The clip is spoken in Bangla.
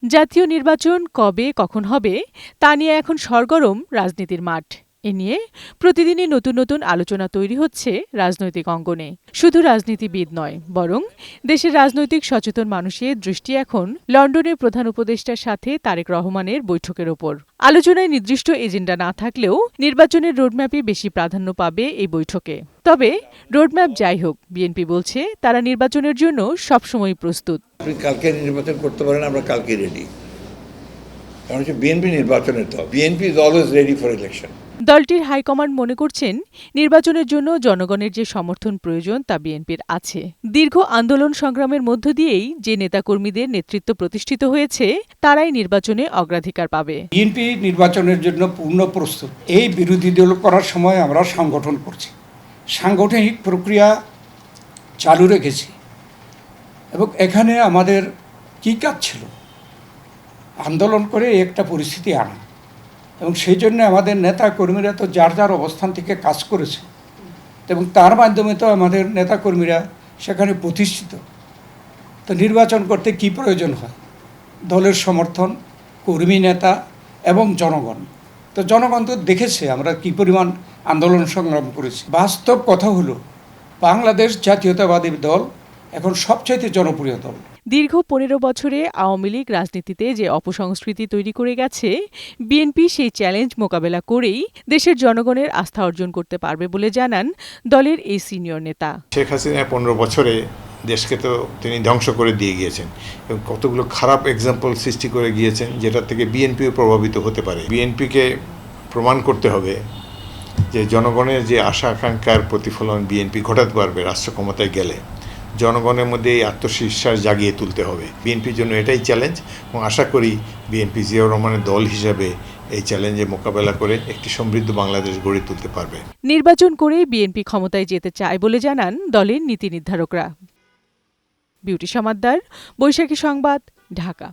জাতীয় নির্বাচন কবে কখন হবে তা নিয়ে এখন সরগরম রাজনীতির মাঠ। এ নিয়ে প্রতিদিনই নতুন নতুন আলোচনা তৈরি হচ্ছে রাজনৈতিক অঙ্গনে। শুধু রাজনীতিবিদ নয়, বরং দেশের রাজনৈতিক সচেতন মানুষের দৃষ্টি এখন লন্ডনের প্রধান উপদেষ্টার সাথে তারেক রহমানের বৈঠকের ওপর। আলোচনায় নির্দিষ্ট এজেন্ডা না থাকলেও নির্বাচনের রোডম্যাপই বেশি প্রাধান্য পাবে এই বৈঠকে। তবে রোডম্যাপ যাই হোক, বিএনপি বলছে তারা নির্বাচনের জন্য সবসময় প্রস্তুত। আপনি কালকে নির্বাচন করতে পারেন, আমরা কালকে রেডি। কারণ হচ্ছে বিএনপি নির্বাচনের দল, BNP is always ready for election. দলটির হাইকমান্ড মনে করছেন, নির্বাচনের জন্য জনগণের যে সমর্থন প্রয়োজন তা বিএনপির আছে। দীর্ঘ আন্দোলন সংগ্রামের মধ্য দিয়েই যে নেতাকর্মীদের নেতৃত্ব প্রতিষ্ঠিত হয়েছে, তারাই নির্বাচনে অগ্রাধিকার পাবে। বিএনপি নির্বাচনের জন্য পূর্ণ প্রস্তুত। এই বিরোধী দল করার সময় আমরা সংগঠন করছি, সাংগঠনিক প্রক্রিয়া চালু রেখেছি এবং এখানে আমাদের কী কাজ ছিল, আন্দোলন করে একটা পরিস্থিতি আনা, এবং সেই জন্য আমাদের নেতা কর্মীরা তো যার যার অবস্থান থেকে কাজ করেছে এবং তার মাধ্যমে তো আমাদের নেতা কর্মীরা সেখানে প্রতিষ্ঠিত। তো নির্বাচন করতে কি প্রয়োজন হয়? দলের সমর্থন, কর্মী নেতা এবং জনগণ। তো জনগণ তো দেখেছে আমরা কি পরিমাণ আন্দোলন সংগ্রাম করেছি। বাস্তব কথা হলো, বাংলাদেশ জাতীয়তাবাদী দল এখন সবচাইতে জনপ্রিয় দল। দীর্ঘ ১৫ বছরে আওয়ামী লীগ রাজনীতিতে যে অপসংস্কৃতি তৈরি করে গেছে, বিএনপি সেই চ্যালেঞ্জ মোকাবেলা করেই দেশের জনগণের আস্থা অর্জন করতে পারবে বলে জানান দলের এই সিনিয়র নেতা। শেখ হাসিনা ১৫ বছরে দেশকে তো তিনি ধ্বংস করে দিয়ে গিয়েছেন এবং কতগুলো খারাপ এক্সাম্পল সৃষ্টি করে গিয়েছেন, যেটা থেকে বিএনপিও প্রভাবিত হতে পারে। বিএনপিকে প্রমাণ করতে হবে যে জনগণের যে আশা আকাঙ্ক্ষার প্রতিফলন বিএনপি ঘটাতে পারবে রাষ্ট্র ক্ষমতায় গেলে। জনগণের মধ্যে এই আত্মবিশ্বাস জাগিয়ে তুলতে হবে। বিএনপির জন্য এটাই চ্যালেঞ্জ, এবং আশা করি বিএনপি জিয়াউর রহমানের দল হিসাবে এই চ্যালেঞ্জে মোকাবেলা করে একটি সমৃদ্ধ বাংলাদেশ গড়ে তুলতে পারবে। নির্বাচন করে বিএনপি ক্ষমতায় যেতে চায় বলে জানান দলের নীতি নির্ধারকরা। বিউটি সমাদ্দার, বৈশাখী সংবাদ, ঢাকা।